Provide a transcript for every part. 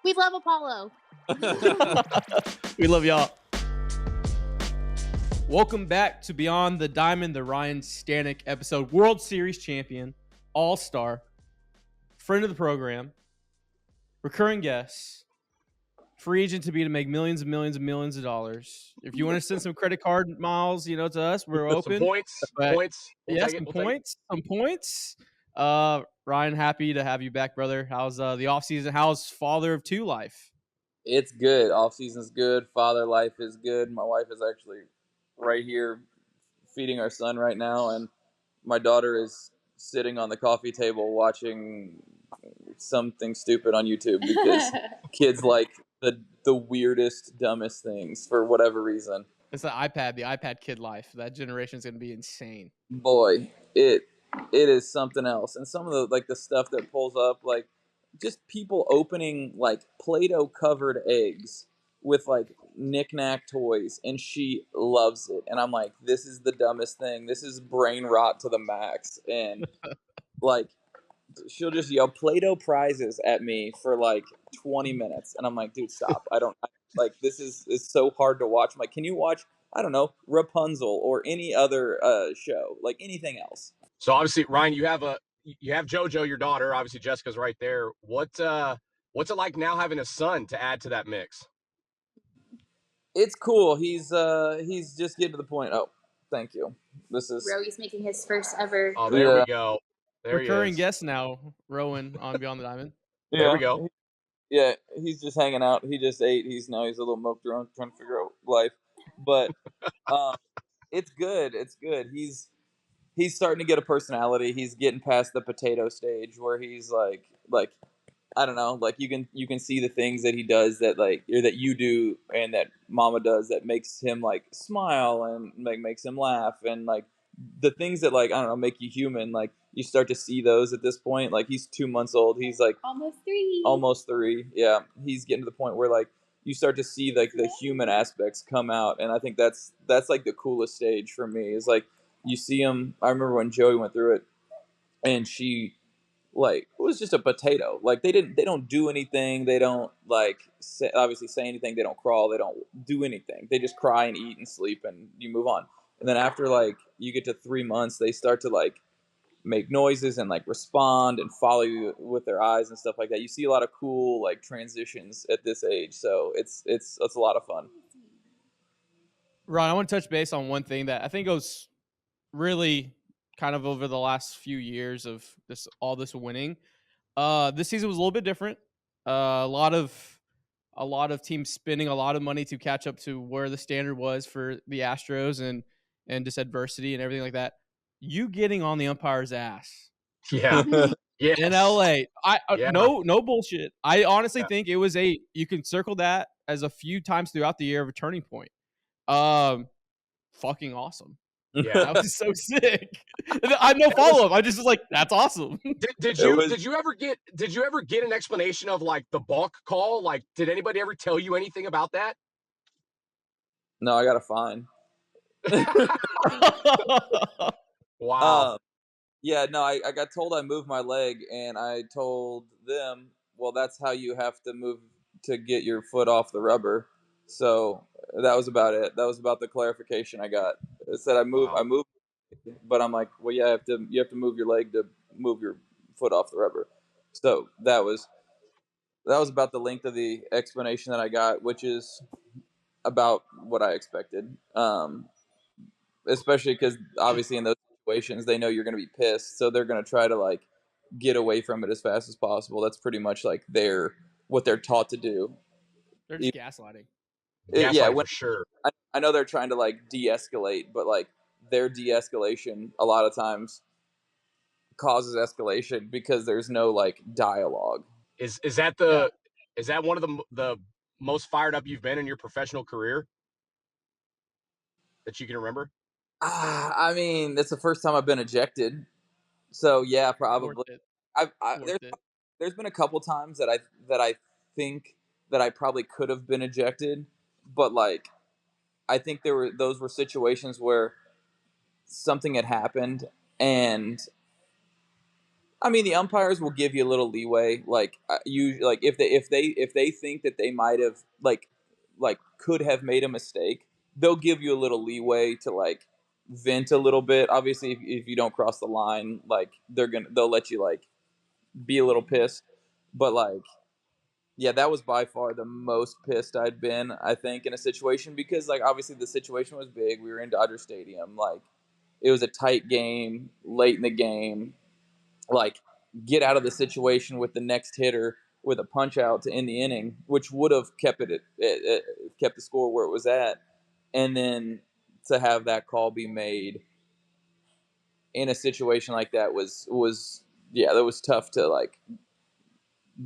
We love Apollo. We love y'all. Welcome back to Beyond the Diamond, the Ryne Stanek episode. World Series champion, all-star, friend of the program, recurring guest, free agent to be to make millions and millions and millions of dollars. If you want to send some credit card miles, to us, we're open. Some points. We'll some points. Ryan, happy to have you back, brother. How's the off season? How's father of two life? It's good. Off season's good. Father life is good. My wife is actually right here feeding our son right now, and my daughter is sitting on the coffee table watching something stupid on YouTube because kids like the weirdest, dumbest things for whatever reason. It's the iPad kid life. That generation is going to be insane. Boy, it is something else. And some of the stuff that pulls up, like just people opening like Play-Doh covered eggs with like knick-knack toys, and she loves it. And I'm like, this is the dumbest thing. This is brain rot to the max. And like, she'll just yell Play-Doh prizes at me for like 20 minutes. And I'm like, dude, stop. This is so hard to watch. I'm like, can you watch, I don't know, Rapunzel or any other show, like anything else? So obviously, Ryan, you have JoJo, your daughter. Obviously, Jessica's right there. What's it like now having a son to add to that mix? It's cool. He's just getting to the point. Oh, thank you. This is Roey's making his first ever. Oh, there we go. There recurring he is. guest now, Rowan on Beyond the Diamond. There we go. Yeah, he's just hanging out. He just ate. He's a little moped around trying to figure out life. But it's good. It's good. He's starting to get a personality. He's getting past the potato stage where he's like I don't know, like you can see the things that he does that that you do and that mama does that makes him like smile and like makes him laugh, and like the things that like I don't know make you human. Like you start to see those at this point. Like he's 2 months old. He's like almost three. Yeah, he's getting to the point where like you start to see like the human aspects come out, and I think that's like the coolest stage for me is like you see him. I remember when Joey went through it, and she like it was just a potato. Like they don't do anything. They don't like obviously say anything. They don't crawl. They don't do anything. They just cry and eat and sleep, and you move on. And then after like you get to 3 months, they start to like make noises and like respond and follow you with their eyes and stuff like that. You see a lot of cool like transitions at this age, so it's a lot of fun. Ron, I want to touch base on one thing that I think goes really kind of over the last few years of all this winning. This season was a little bit different. A lot of teams spending a lot of money to catch up to where the standard was for the Astros and just adversity and everything like that. You getting on the umpire's ass. Yeah. Yes. In LA. No bullshit. I honestly think it was you can circle that as a few times throughout the year of a turning point. Fucking awesome. Yeah, that was so sick. I have no follow up. I just was like, that's awesome. Did you ever get an explanation of like the balk call? Like, did anybody ever tell you anything about that? No, I got a fine. Wow. Yeah, no, I got told I moved my leg, and I told them, well, that's how you have to move to get your foot off the rubber. So that was about it. That was about the clarification I got. It said I moved, but I'm like, well, yeah, you have to move your leg to move your foot off the rubber. So that was about the length of the explanation that I got, which is about what I expected. Especially because obviously in those situations they know you're going to be pissed, so they're going to try to like get away from it as fast as possible. That's pretty much like what they're taught to do. They're just gaslighting. Yeah, for sure. I know they're trying to like de-escalate, but like their de-escalation a lot of times causes escalation because there's no like dialogue. Is that one of the most fired up you've been in your professional career that you can remember? I mean, that's the first time I've been ejected, so yeah, probably. There's been a couple times that I think that I probably could have been ejected, but like I think those were situations where something had happened and I mean, the umpires will give you a little leeway. Like you, like if they think that they might have like could have made a mistake, they'll give you a little leeway to like vent a little bit. Obviously, if you don't cross the line, like they'll let you like be a little pissed. But like, yeah, that was by far the most pissed I'd been, I think, in a situation because like obviously the situation was big. We were in Dodger Stadium. Like it was a tight game late in the game. Like get out of the situation with the next hitter with a punch out to end the inning, which would have kept the score where it was at, and then to have that call be made in a situation like that was yeah, that was tough to like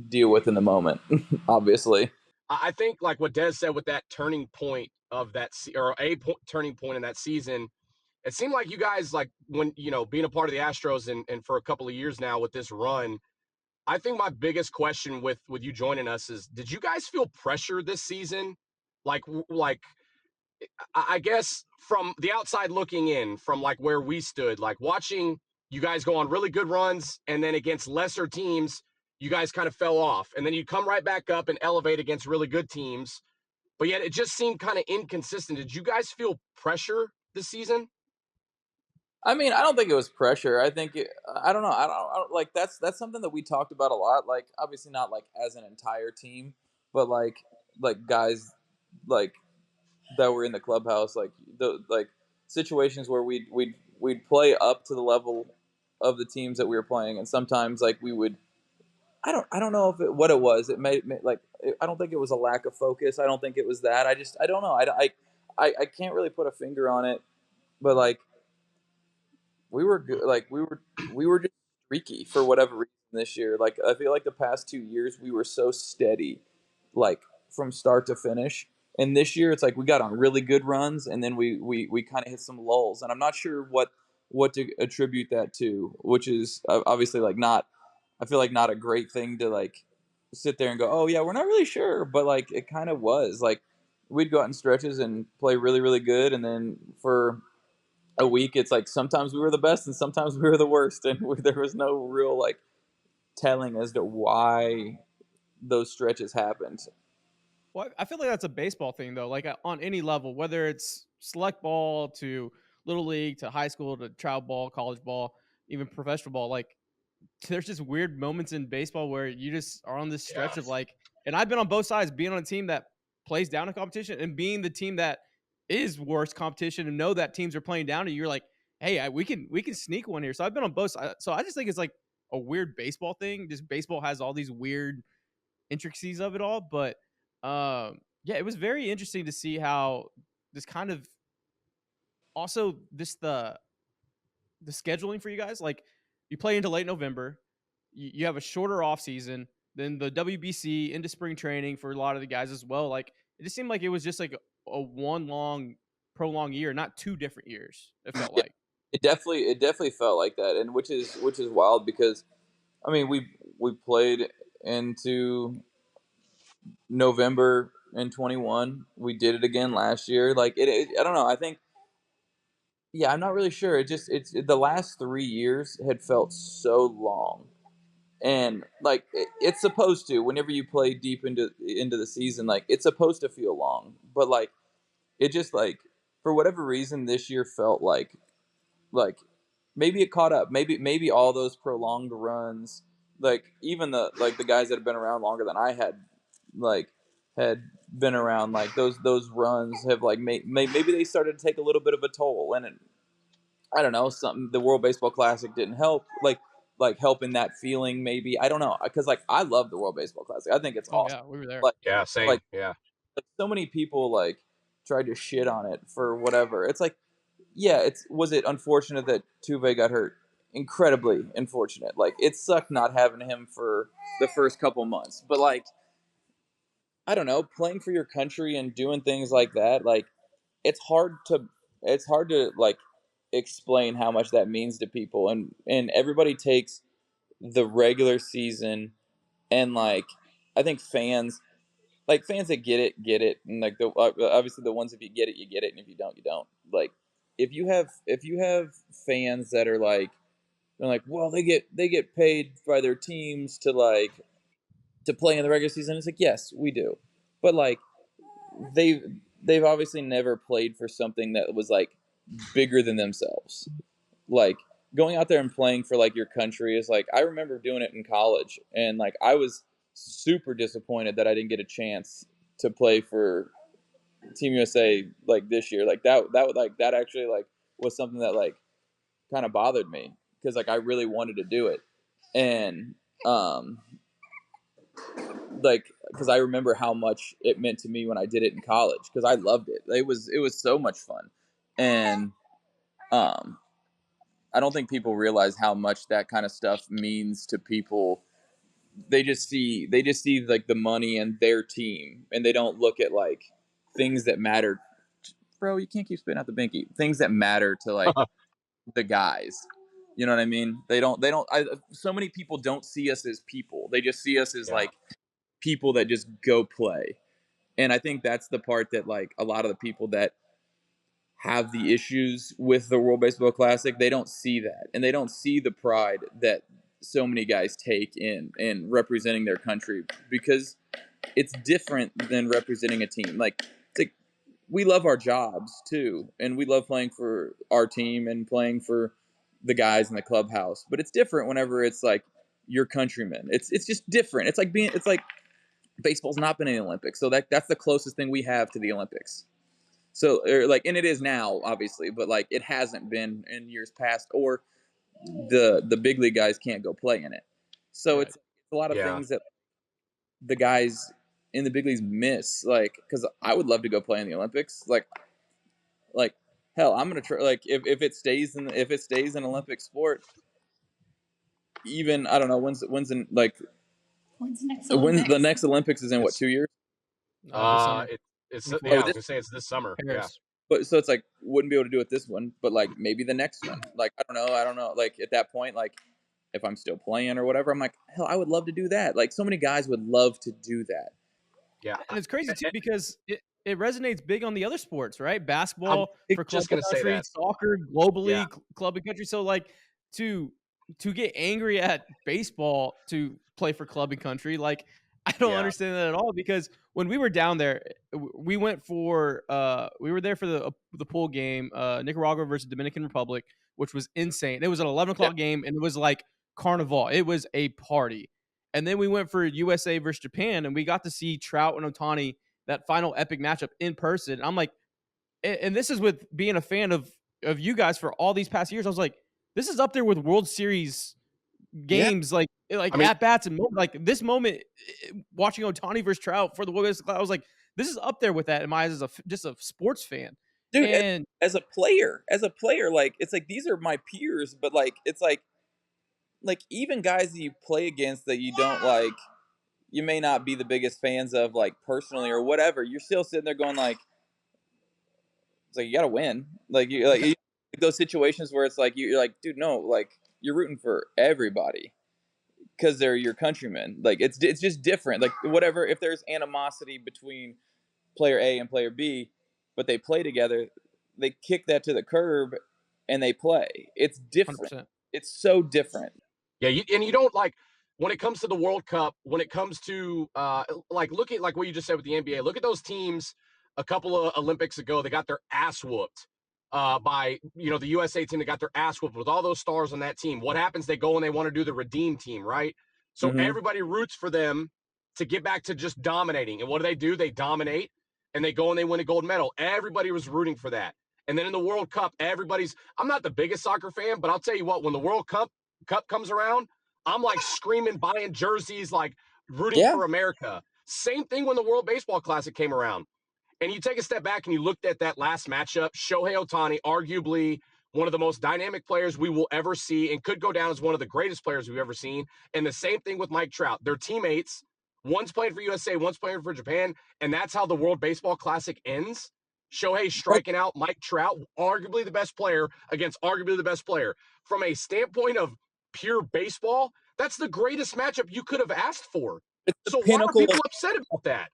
deal with in the moment. Obviously, I think like what Dez said with that turning point of that or turning point in that season, it seemed like you guys like when being a part of the Astros and for a couple of years now with this run. I think my biggest question with you joining us is, did you guys feel pressure this season? Like I guess from the outside looking in, from like where we stood, like watching you guys go on really good runs, and then against lesser teams, you guys kind of fell off, and then you come right back up and elevate against really good teams. But yet it just seemed kind of inconsistent. Did you guys feel pressure this season? I mean, I don't think it was pressure. I think I don't know. I don't like that's something that we talked about a lot. Like obviously not like as an entire team, but like guys like that were in the clubhouse, like the like situations where we'd play up to the level of the teams that we were playing, and sometimes like we would. I don't know if what it was. It may like I don't think it was a lack of focus. I don't think it was that. I don't know. I can't really put a finger on it, but like we were good. Like we were just streaky for whatever reason this year. Like I feel like the past 2 years we were so steady, like from start to finish. And this year it's like we got on really good runs, and then we kind of hit some lulls. And I'm not sure what to attribute that to, which is obviously like not. I feel like not a great thing to like sit there and go, oh yeah, we're not really sure, but like it kind of was like we'd go out in stretches and play really really good, and then for a week it's like sometimes we were the best and sometimes we were the worst, and there was no real like telling as to why those stretches happened. Well, I feel like that's a baseball thing though. Like on any level, whether it's select ball to little league to high school to travel ball, college ball, even professional ball, like there's just weird moments in baseball where you just are on this stretch of Yes. like, and I've been on both sides, being on a team that plays down a competition and being the team that is worse competition and know that teams are playing down to you. You're like, hey, we can sneak one here. So I've been on both sides. So I just think it's like a weird baseball thing. Just baseball has all these weird intricacies of it all. But yeah, it was very interesting to see how this kind of also this the scheduling for you guys. Like you play into late November, you have a shorter off season, then the WBC into spring training for a lot of the guys as well. Like it just seemed like it was just like a one long prolonged year, not two different years. It felt Yeah, like. it definitely felt like that, and which is wild because I mean we played into November in 21. We did it again last year. Like I don't know. I think yeah, I'm not really sure. The last 3 years had felt so long, and like it's supposed to. Whenever you play deep into the season, like it's supposed to feel long, but like it just like for whatever reason this year felt like maybe it caught up. Maybe all those prolonged runs, like even the guys that have been around longer than I like had been around, like those runs have like maybe they started to take a little bit of a toll, and I don't know, something the World Baseball Classic didn't help, like helping that feeling maybe. I don't know, because like I love the World Baseball Classic. I think it's Oh awesome. yeah, we were there. Like Yeah, same. like Yeah. like so many people like tried to shit on it for whatever. It's like yeah, was it unfortunate that Tuve got hurt? Incredibly unfortunate. Like it sucked not having him for the first couple months. But like I don't know, playing for your country and doing things like that, like it's hard to it's hard to like explain how much that means to people, and everybody takes the regular season, and like I think fans that get it, and like the obviously the ones, if you get it, and if you don't, you don't. Like if you have fans that are like They're like, well, they get paid by their teams to play in the regular season. It's like, yes, we do, but like they've obviously never played for something that was like bigger than themselves. Like going out there and playing for like your country is like, I remember doing it in college, and like I was super disappointed that I didn't get a chance to play for Team USA like this year. Like that actually like was something that like kind of bothered me, because like I really wanted to do it. And like, because I remember how much it meant to me when I did it in college, because I loved it. It was so much fun. And I don't think people realize how much that kind of stuff means to people. They just see like the money and their team, and they don't look at like things that matter. Bro, you can't keep spitting out the binky. Things that matter to like the guys. You know what I mean? They don't so many people don't see us as people. They just see us as like people that just go play. And I think that's the part that like a lot of the people that have the issues with the World Baseball Classic, they don't see that, and they don't see the pride that so many guys take in representing their country, because it's different than representing a team. Like, it's like we love our jobs too, and we love playing for our team and playing for the guys in the clubhouse, but it's different whenever it's like your countrymen. It's just different. It's like baseball's not been in the Olympics, so that's the closest thing we have to the Olympics. So, like, and it is now, obviously, but like it hasn't been in years past, or the big league guys can't go play in it. So it's a lot of things that the guys in the big leagues miss. Like, because I would love to go play in the Olympics. Like hell, I'm gonna try. Like, if it stays in Olympic sport, even I don't know when's the next Olympics is in what, 2 years? This summer. It's I was gonna say it's this summer. Paris. Yeah. But so it's like, wouldn't be able to do it this one, but like maybe the next one. Like I don't know. Like at that point, like if I'm still playing or whatever, I'm like, hell, I would love to do that. Like so many guys would love to do that. Yeah, and it's crazy too, because it resonates big on the other sports, right? Basketball for club and country, soccer globally, club and country. So like to get angry at baseball to play for club and country, like I don't understand that at all, because when we were down there, we went for we were there for the pool game, Nicaragua versus Dominican Republic, which was insane. It was an 11 o'clock game, and it was like carnival. It was a party. And then we went for USA versus Japan, and we got to see Trout and Ohtani, that final epic matchup, in person. And I'm like, and this is with being a fan of you guys for all these past years. I was like, this is up there with World Series games, like at bats and like this moment, watching Ohtani versus Trout for the World Series. I was like, this is up there with that in my eyes as just a sports fan. Dude, and as a player, like it's like these are my peers, but like it's like even guys that you play against that you don't like, you may not be the biggest fans of like personally or whatever, you're still sitting there going like, it's like you gotta win. Like those situations where it's like you're like, dude, no, like you're rooting for everybody because they're your countrymen. Like it's just different. Like whatever, if there's animosity between player A and player B, but they play together, they kick that to the curb and they play. It's different. 100%. It's so different. Yeah, and you don't like when it comes to the World Cup, when it comes to like look at like what you just said with the NBA. Look at those teams a couple of Olympics ago. They got their ass whooped by the USA team. That got their ass whooped with all those stars on that team. What happens? They go and they want to do the redeem team, right? So everybody roots for them to get back to just dominating. And what do? They dominate and they go and they win a gold medal. Everybody was rooting for that. And then in the World Cup, I'm not the biggest soccer fan, but I'll tell you what, when the World Cup comes around, I'm like screaming, buying jerseys, like rooting for America. Same thing when the World Baseball Classic came around. And you take a step back and you looked at that last matchup, Shohei Ohtani, arguably one of the most dynamic players we will ever see and could go down as one of the greatest players we've ever seen. And the same thing with Mike Trout. They're teammates. One's playing for USA, one's playing for Japan. And that's how the World Baseball Classic ends. Shohei striking out Mike Trout, arguably the best player against arguably the best player. From a standpoint of pure baseball, that's the greatest matchup you could have asked for. So why are people upset about that?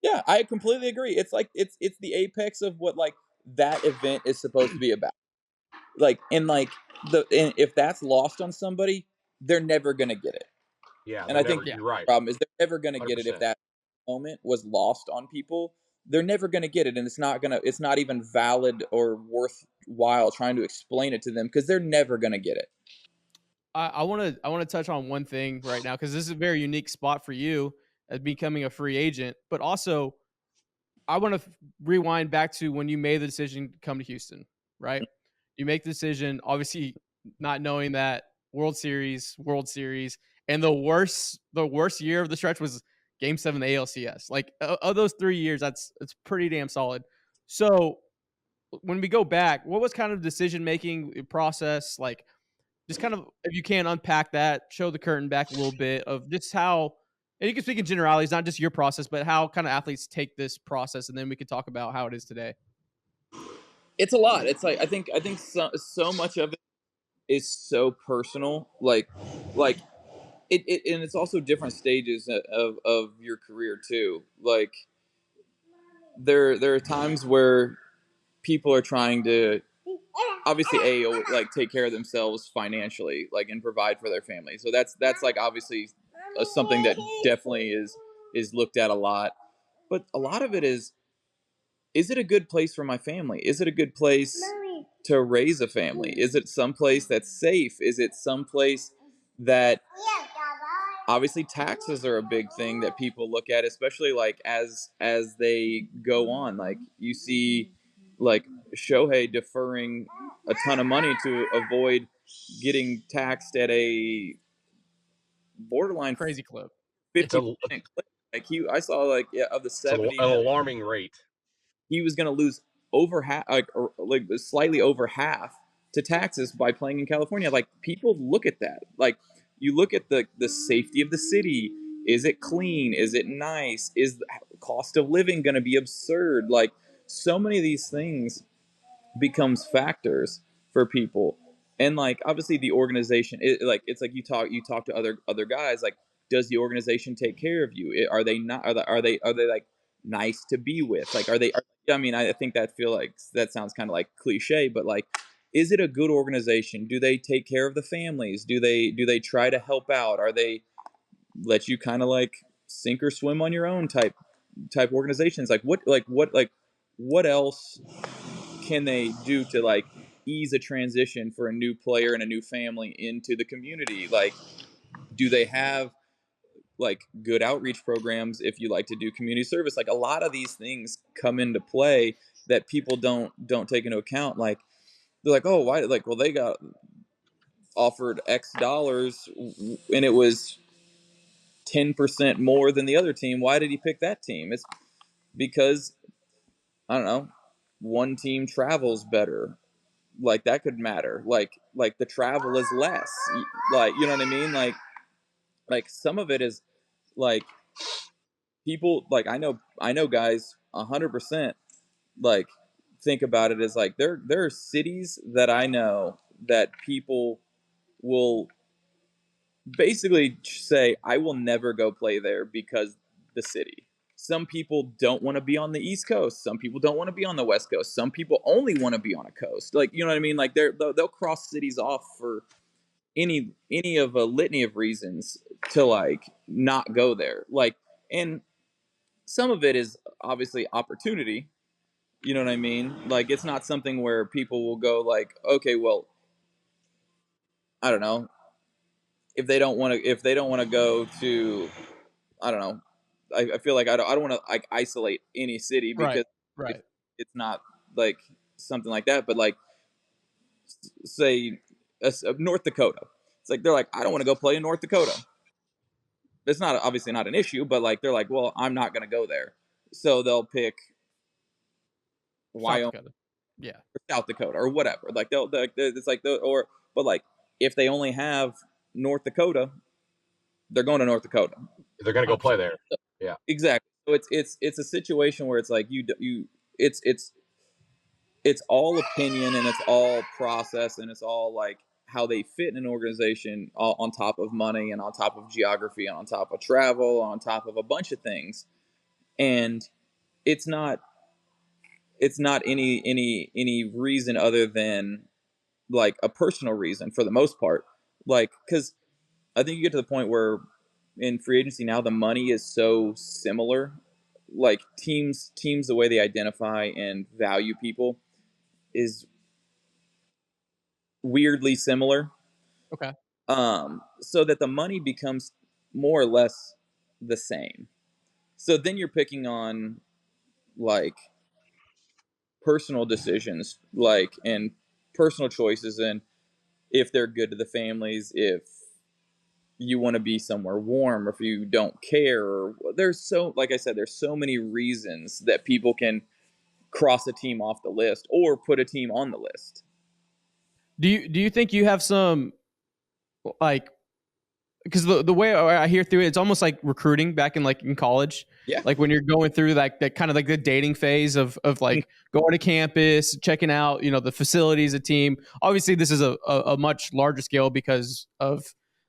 Yeah, I completely agree. It's like it's the apex of what like that event is supposed to be about. And if that's lost on somebody, they're never gonna get it. Yeah, And I think Yeah. you're right. the problem is they're never gonna get it if 100%. that moment was lost on people. They're never gonna get it, and it's not even valid or worthwhile trying to explain it to them because they're never gonna get it. I want to touch on one thing right now because this is a very unique spot for you as becoming a free agent, but also I want to rewind back to when you made the decision to come to Houston, right? You make the decision, obviously not knowing that World Series, and the worst year of the stretch was Game 7 of the ALCS. Like of those 3 years, it's pretty damn solid. So when we go back, what was kind of decision making process like? Just kind of, if you can unpack that, show the curtain back a little bit of just how, and you can speak in generalities, not just your process, but how kind of athletes take this process, and then we can talk about how it is today. It's a lot. It's like I think so much of it is so personal. Like and it's also different stages of your career too. Like there are times where people are trying to obviously like take care of themselves financially, like, and provide for their family. So that's like obviously something that definitely is looked at a lot. But a lot of it is it a good place for my family? Is it a good place to raise a family? Is it someplace that's safe? Is it someplace that obviously taxes are a big thing that people look at, especially like as they go on. Like you see like Shohei deferring a ton of money to avoid getting taxed at a borderline Crazy clip. It's a 50% clip. Like I saw like of the it's an 70 million, alarming rate. he was going to lose over half, like slightly over half to taxes by playing in California. Like people look at that. Like you look at the safety of the city. Is it clean? Is it nice? Is the cost of living going to be absurd? Like so many of these things becomes factors for people. And like obviously the organization it's like you talk to other guys, like does the organization take care of you? Are they not are they like nice to be with? Like I mean, I think that feel like that sounds kind of like cliche, but like is it a good organization? Do they take care of the families? Do they try to help out? Are they let you kind of like sink or swim on your own type organizations? What else can they do to like ease a transition for a new player and a new family into the community? Like do they have like good outreach programs if you like to do community service? Like a lot of these things come into play that people don't take into account. Like they're like, oh, why? Like, well, they got offered X dollars and it was 10% more than the other team. Why did he pick that team? It's because I don't know, one team travels better. Like that could matter. Like the travel is less. Like you know what I mean? Like some of it is like people like I know guys 100% like think about it as like there are cities that I know that people will basically say I will never go play there because the city. Some people don't want to be on the East Coast. Some people don't want to be on the West Coast. Some people only want to be on a coast. Like you know what I mean? Like they'll cross cities off for any of a litany of reasons to like not go there. Like and some of it is obviously opportunity. You know what I mean? Like it's not something where people will go like, okay, well, I don't know, if they don't want to go to, I don't know. I feel like I don't want to like isolate any city because Right. it's Right. it's not like something like that. But like say North Dakota, it's like they're like I don't want to go play in North Dakota. It's not obviously not an issue, but like they're like, well, I'm not going to go there, so they'll pick South Wyoming Dakota. Yeah. or South Dakota or whatever. Like it's like but like if they only have North Dakota, they're going to North Dakota. They're going to go play 100%. there. Yeah. Exactly. So it's a situation where it's like it's it's all opinion and it's all process and it's all like how they fit in an organization on top of money and on top of geography and on top of travel on top of a bunch of things. And it's not any reason other than like a personal reason for the most part. Like, because I think you get to the point where in free agency now the money is so similar. Like teams the way they identify and value people is weirdly similar. Okay. So that the money becomes more or less the same. So then you're picking on like personal decisions, like and personal choices, and if they're good to the families, if you want to be somewhere warm, or if you don't care. Or, there's so, like I said, there's so many reasons that people can cross a team off the list or put a team on the list. Do you think you have some like, because the way I hear through it, it's almost like recruiting back in college. Yeah. Like when you're going through that kind of like the dating phase of like going to campus, checking out, the facilities, a team. Obviously, this is a much larger scale because of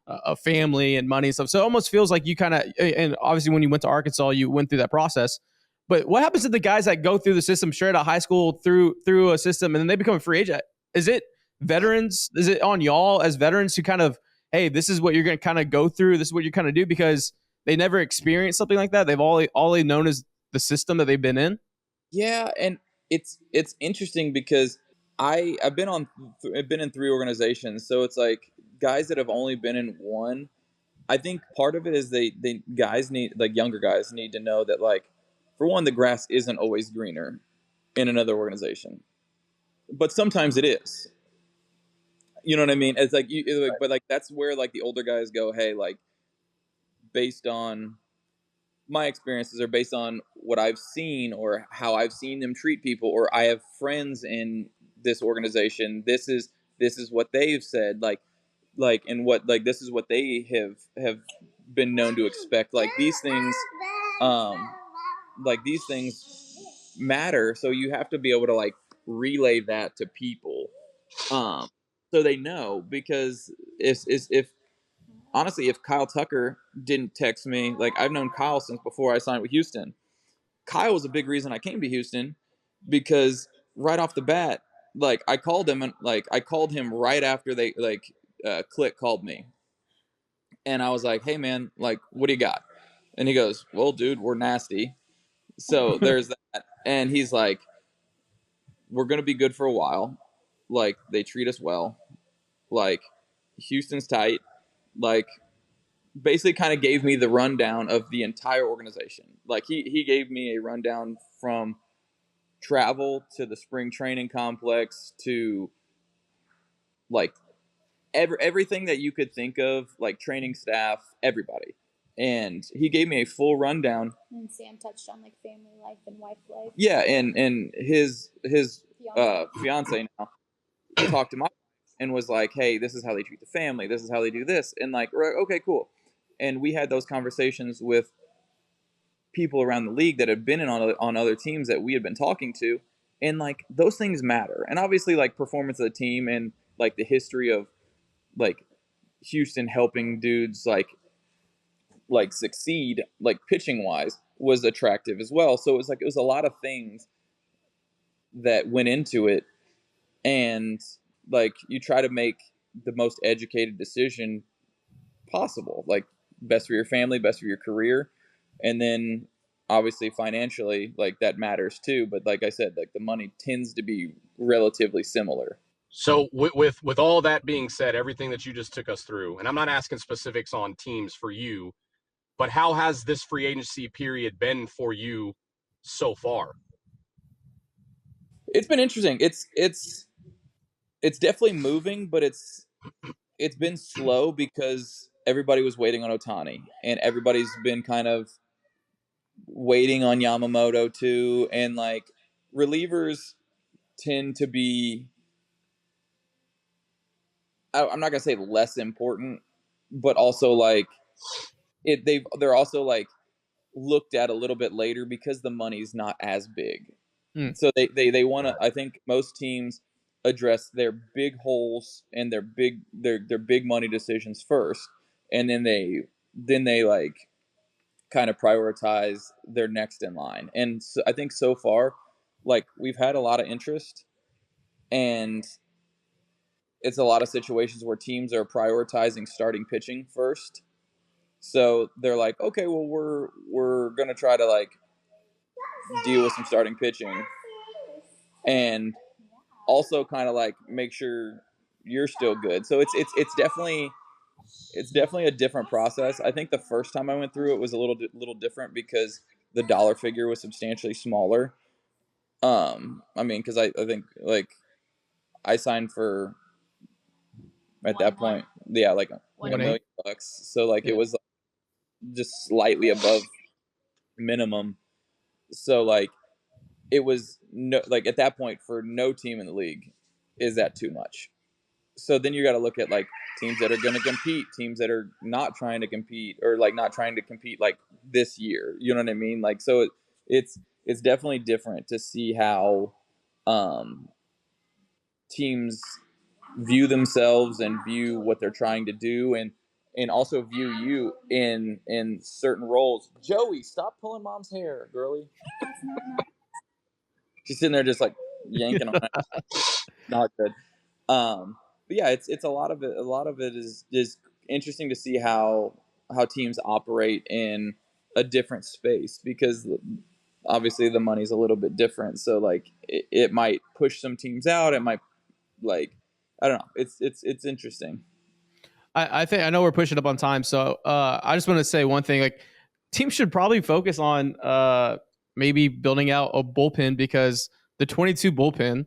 a family and money and stuff. So it almost feels like you kind of, and obviously when you went to Arkansas, you went through that process. But what happens to the guys that go through the system straight out of high school through a system and then they become a free agent? Is it veterans? Is it on y'all as veterans to kind of, hey, this is what you're going to kind of go through. This is what you kind of do, because they never experienced something like that. They've all they known is the system that they've been in. Yeah, and it's interesting because I've been in 3 organizations, so it's like guys that have only been in one. I think part of it is they guys need, like younger guys need to know that, like, for one, the grass isn't always greener in another organization, but sometimes it is. You know what I mean? It's like but like that's where like the older guys go, hey, like based on my experiences, or based on what I've seen or how I've seen them treat people, or I have friends in this organization. This is what they've said, like and what, like, this is what they have been known to expect. Um like these things matter, so you have to be able to like relay that to people, so they know. Because if honestly, if Kyle Tucker didn't text me, like, I've known Kyle since before I signed with Houston. Kyle was a big reason I came to Houston, because right off the bat, like, I called him, and like I called him right after they Click called me, and I was like, hey man, like, what do you got? And he goes, well dude, we're nasty. So there's that. And he's like, we're gonna be good for a while. Like, they treat us well. Like, Houston's tight. Like, basically kind of gave me the rundown of the entire organization. Like, he gave me a rundown from travel to the spring training complex to like everything that you could think of, like training staff, everybody. And he gave me a full rundown. And Sam touched on like family life and wife life. Yeah, and his fiance now talked to my wife and was like, hey, this is how they treat the family, this is how they do this. And like, okay, cool. And we had those conversations with people around the league that had been on other teams that we had been talking to, and like those things matter. And obviously, like, performance of the team and like the history of like Houston helping dudes like succeed, like pitching wise, was attractive as well. So it was a lot of things that went into it, and like you try to make the most educated decision possible, like best for your family, best for your career, and then obviously financially, like, that matters too. But like I said, like, the money tends to be relatively similar. So with all that being said, everything that you just took us through, and I'm not asking specifics on teams for you, but how has this free agency period been for you so far? It's been interesting. It's definitely moving, but it's been slow because everybody was waiting on Otani, and everybody's been kind of waiting on Yamamoto too. And like, relievers tend to be, I'm not gonna say less important, but also like they're also like looked at a little bit later because the money's not as big. So they want to. I think most teams address their big holes and their big money decisions first, and then they like kind of prioritize their next in line. And so I think so far, like, we've had a lot of interest, and it's a lot of situations where teams are prioritizing starting pitching first. So they're like, okay, well, we're gonna try to like deal with some starting pitching, and also kind of like make sure you're still good. So it's definitely a different process. I think the first time I went through it was a little different because the dollar figure was substantially smaller. I mean, because I think like I signed for at that point, yeah, like $1 million. So like it was just slightly above minimum. So like it was no, like at that point for no team in the league is that too much. So then you got to look at like teams that are going to compete, teams that are not trying to compete, or like not trying to compete like this year. You know what I mean? Like so it's definitely different to see how teams view themselves and view what they're trying to do, and also view you in certain roles. Joey, stop pulling mom's hair, girly. She's sitting there just like yanking on it. Not good. But yeah, it's a lot of it. A lot of it is just interesting to see how teams operate in a different space, because obviously the money's a little bit different. So like it might push some teams out. It might, like, I don't know. It's interesting. I think I know we're pushing up on time, so I just want to say one thing. Like, teams should probably focus on maybe building out a bullpen, because the 22 bullpen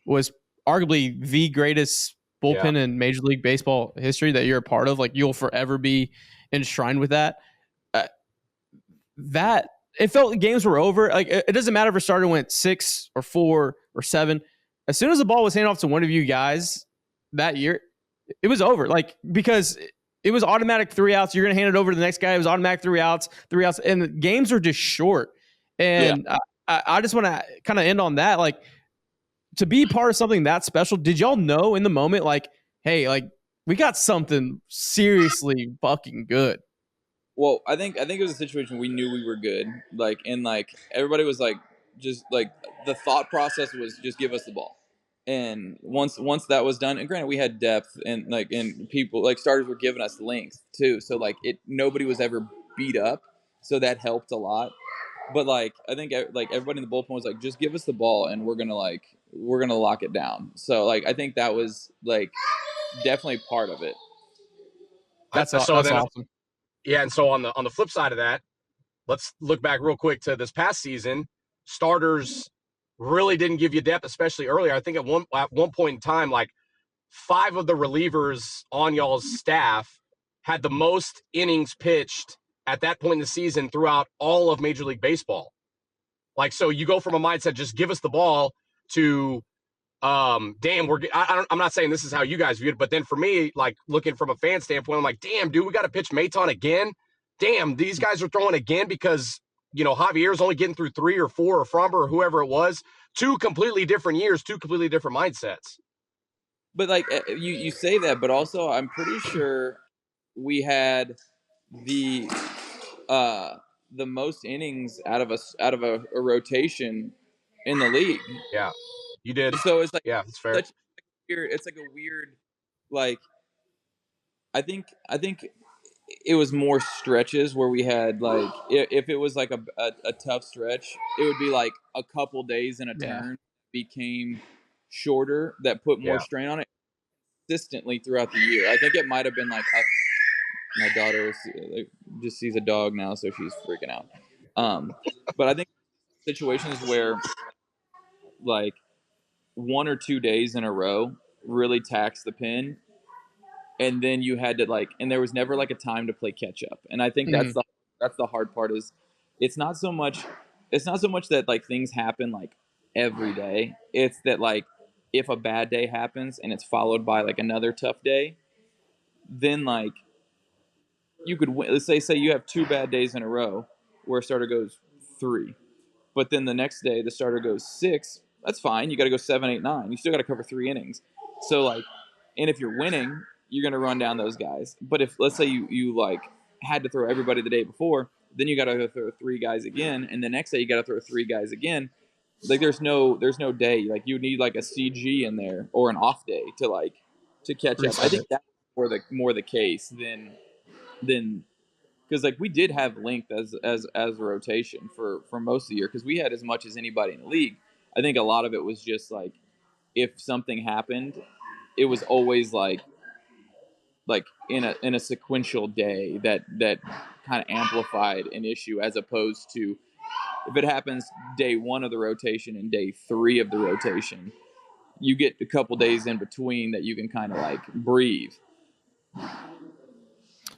was arguably the greatest bullpen in Major League Baseball history that you're a part of. Like, you'll forever be enshrined with that. That it felt games were over. Like, it doesn't matter if a starter went 6 or 4 or 7. As soon as the ball was handed off to one of you guys that year, it was over. Like, because it was automatic 3 outs. You're going to hand it over to the next guy. It was automatic 3 outs, and the games are just short. And I just want to kind of end on that. Like, to be part of something that special, did y'all know in the moment, like, hey, like, we got something seriously fucking good? Well, I think it was a situation we knew we were good. Like, and like everybody was like, just like the thought process was just give us the ball. And once that was done, and granted we had depth, and like, and people like starters were giving us length too. So like nobody was ever beat up, so that helped a lot. But like I think like everybody in the bullpen was like, just give us the ball and we're gonna lock it down. So like I think that was like definitely part of it. That's awesome. Yeah, and so on the flip side of that, let's look back real quick to this past season. Starters really didn't give you depth, especially earlier. I think at one point in time, like 5 of the relievers on y'all's staff had the most innings pitched at that point in the season throughout all of Major League Baseball. Like, so you go from a mindset, just give us the ball, to damn, I'm not saying this is how you guys view it, but then for me, like looking from a fan standpoint, I'm like, damn, dude, we got to pitch Maton again. Damn, these guys are throwing again because, you know, Javier's only getting through 3 or 4, or Fromber or whoever it was. 2 completely different years, 2 completely different mindsets. But like you say that, but also I'm pretty sure we had the most innings out of a rotation in the league. Yeah, you did. So it's like, yeah, it's fair. It's like a weird, like, I think it was more stretches where we had like, if it was like a tough stretch, it would be like a couple days in a turn became shorter, that put more strain on it consistently throughout the year. I think it might have been like my daughter just sees a dog now, so she's freaking out. But I think situations where like 1 or 2 days in a row really taxed the pen, and then you had to like, and there was never like a time to play catch up. And I think that's the hard part, is it's not so much that like things happen like every day. It's that like if a bad day happens and it's followed by like another tough day, then like you could win. Let's say you have 2 bad days in a row where a starter goes 3, but then the next day the starter goes 6. That's fine. You got to go 7, 8, 9. You still got to cover 3 innings. So like, and if you're winning, you're going to run down those guys. But if, let's say you like had to throw everybody the day before, then you got to throw 3 guys again, and the next day you got to throw 3 guys again. Like there's no day. Like you need like a CG in there or an off day to like to catch up. I Reset think it. that's more the case than because like we did have length as a rotation for most of the year because we had as much as anybody in the league. I think a lot of it was just like if something happened, it was always like in a sequential day that kind of amplified an issue as opposed to if it happens day 1 of the rotation and day 3 of the rotation, you get a couple days in between that you can kind of like breathe.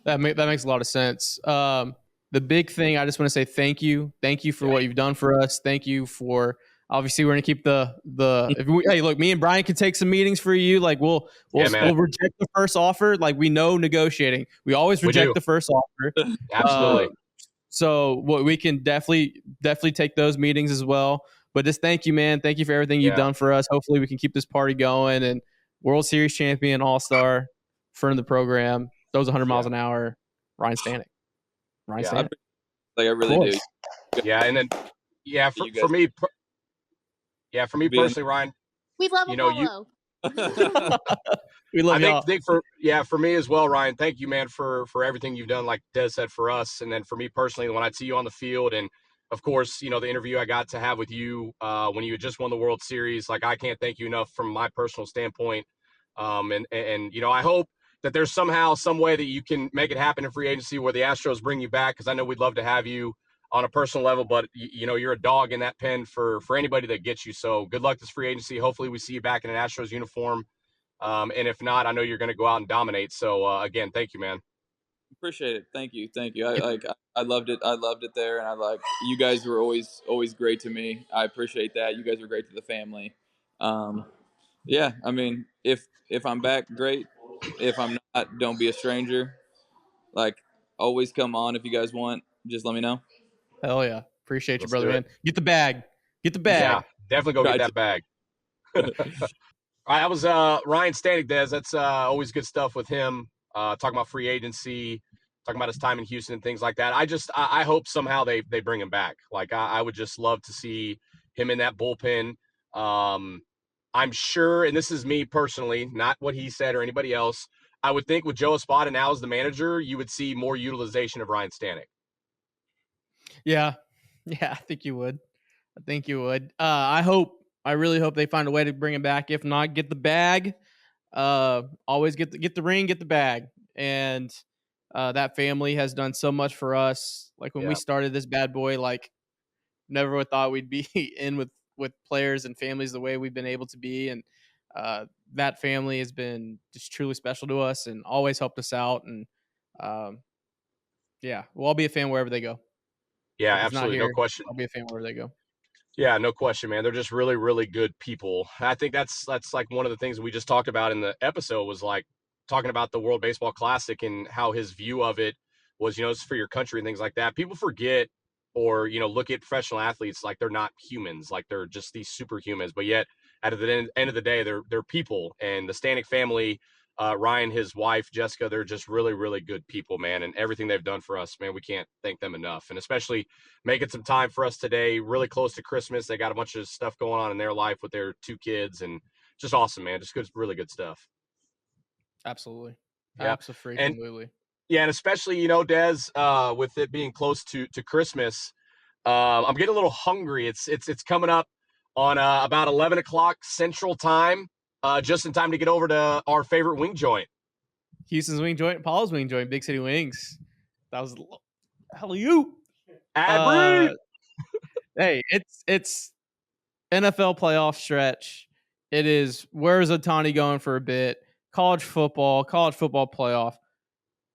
That makes a lot of sense. The big thing, I just want to say thank you for what you've done for us. Thank you for obviously we're gonna keep hey, look, me and Brian can take some meetings for you. Like we'll reject the first offer. Like we know negotiating. We always reject the first offer. Absolutely. So we can definitely take those meetings as well. But just thank you, man. Thank you for everything you've done for us. Hopefully we can keep this party going and World Series champion, All-Star, friend of the program. Those 100 miles an hour, Ryne Stanek. Stanek. Like I really do. Yeah, and then for me personally, Ryan. We love Apollo. We love y'all. For me as well, Ryan. Thank you, man, for everything you've done. Like Dez said, for us, and then for me personally, when I see you on the field, and of course, the interview I got to have with you when you had just won the World Series. Like I can't thank you enough from my personal standpoint. And I hope that there's somehow, some way that you can make it happen in free agency where the Astros bring you back, because I know we'd love to have you on a personal level, but you're a dog in that pen for anybody that gets you. So good luck this free agency. Hopefully we see you back in an Astros uniform. And if not, I know you're going to go out and dominate. So again, thank you, man. Appreciate it. Thank you. I loved it. I loved it there, and you guys were always great to me. I appreciate that. You guys were great to the family. Yeah, I mean, if I'm back, great. If I'm not, don't be a stranger. Like, always come on if you guys want. Just let me know. Hell yeah. Appreciate you, Let's brother, do it. man. Get the bag. Yeah, definitely go get that bag. All right, that was Ryne Stanek, Dez. That's always good stuff with him. Talking about free agency, talking about his time in Houston and things like that. I hope somehow they bring him back. Like I would just love to see him in that bullpen. I'm sure, and this is me personally, not what he said or anybody else, I would think with Joe Espada now as the manager, you would see more utilization of Ryne Stanek. Yeah, I think you would. I really hope they find a way to bring him back. If not, get the bag. Always get the ring, get the bag. And that family has done so much for us. Like when we started this bad boy, like never would have thought we'd be in with players and families the way we've been able to be. And that family has been just truly special to us and always helped us out. And we'll all be a fan wherever they go. Yeah, absolutely. No question. I'll be a fan wherever they go. Yeah, no question, man. They're just really, really good people. I think that's like one of the things we just talked about in the episode was like talking about the World Baseball Classic and how his view of it was, it's for your country and things like that. People forget or, look at professional athletes like they're not humans, like they're just these superhumans. But yet, at the end of the day, they're people. And the Stanek family, Ryan, his wife, Jessica, they're just really, really good people, man. And everything they've done for us, man, we can't thank them enough. And especially making some time for us today, really close to Christmas. They got a bunch of stuff going on in their life with their 2 kids, and just awesome, man. Just good, really good stuff. Absolutely. Yeah. Absolutely. And especially, Dez, with it being close to Christmas, I'm getting a little hungry. It's coming up on about 11 o'clock Central Time, just in time to get over to our favorite wing joint. Houston's Wing Joint, Paul's Wing Joint, Big City Wings. That was hell you. Hey, it's NFL playoff stretch. It is where's Otani going for a bit? College football playoff.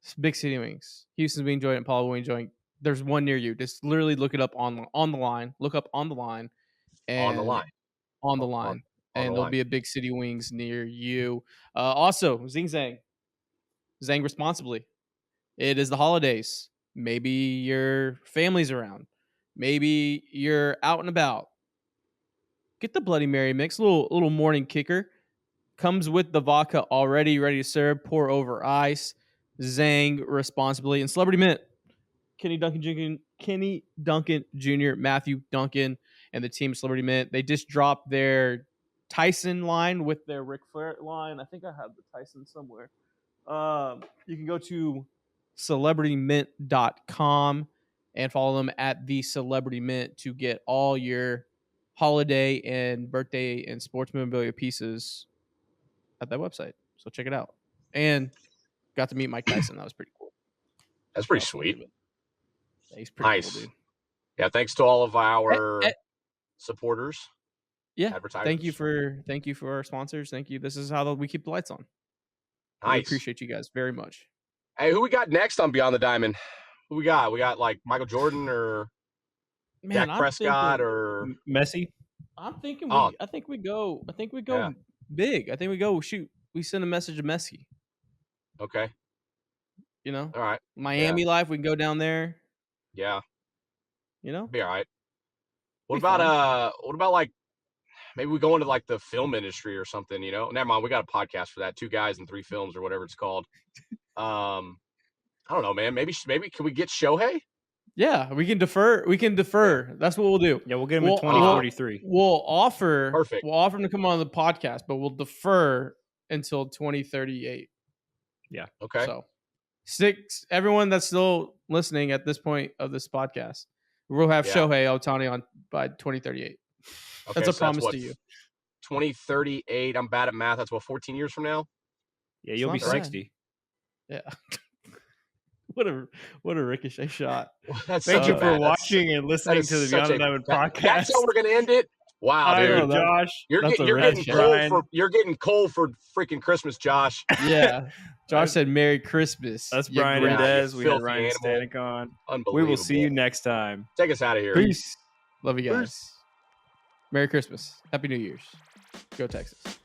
It's Big City Wings. Houston's Wing Joint and Paul's Wing Joint. There's one near you. Just literally look it up on the line. Look up on the line. And on the line. And there'll be a Big City Wings near you. Also, Zang responsibly. It is the holidays. Maybe your family's around. Maybe you're out and about. Get the Bloody Mary mix, little morning kicker. Comes with the vodka already ready to serve. Pour over ice. Zang responsibly. And Celebrity Mint. Kenny Duncan Jr., Matthew Duncan, and the team Celebrity Mint. They just dropped their Tyson line with their Ric Flair line. I think I have the Tyson somewhere. You can go to celebritymint.com and follow them at the Celebrity Mint to get all your holiday and birthday and sports memorabilia pieces at that website. So check it out. And got to meet Mike Tyson. That was pretty cool. That's pretty sweet. Yeah, he's pretty Nice. cool, dude. Yeah, thanks to all of our supporters. Yeah, Advertisers. thank you for our sponsors. Thank you. This is how we keep the lights on. Nice. We appreciate you guys very much. Hey, who we got next on Beyond the Diamond? Who we got? We got like Michael Jordan or Dak Prescott or Messi. I'm thinking Oh. I think we go Yeah. big. I think we go we send a message to Messi. okay. You know? All right. Miami life, we can go down there, Yeah. you know? Be all right. What Be fun. about like maybe we go into like the film industry or something, you know? Never mind, we got a podcast for that. 2 guys and 3 films or whatever it's called. I don't know, man. Maybe can we get Shohei? Yeah, we can defer. That's what we'll do. Yeah, we'll get him We'll- in 2043. We'll offer Perfect. We'll offer him to come on the podcast, but we'll defer until 2038. Okay. So, everyone that's still listening at this point of this podcast, we'll have Yeah. Shohei Ohtani on by 2038. Okay, That's a so promise what, to you. 2038. I'm bad at math. That's what 14 years from now. Yeah, you'll be It's not bad. 60. Yeah. What a ricochet shot. That's Thank such you a for bad- that's- watching and that listening is to the such Beyond the a- Diamond that- podcast. That's how we're gonna end it. Wow, I dude. know, Josh. You're That's a getting red cold Brian. you're getting cold for freaking Christmas, Josh. Yeah. Josh said Merry Christmas. That's you Brian great- and you Dez. We had filthy Ryne animal. Stanek on. Unbelievable. We will see you next time. Take us out of here. Peace. Love you guys. Merry Christmas. Happy New Year's. Go Texas.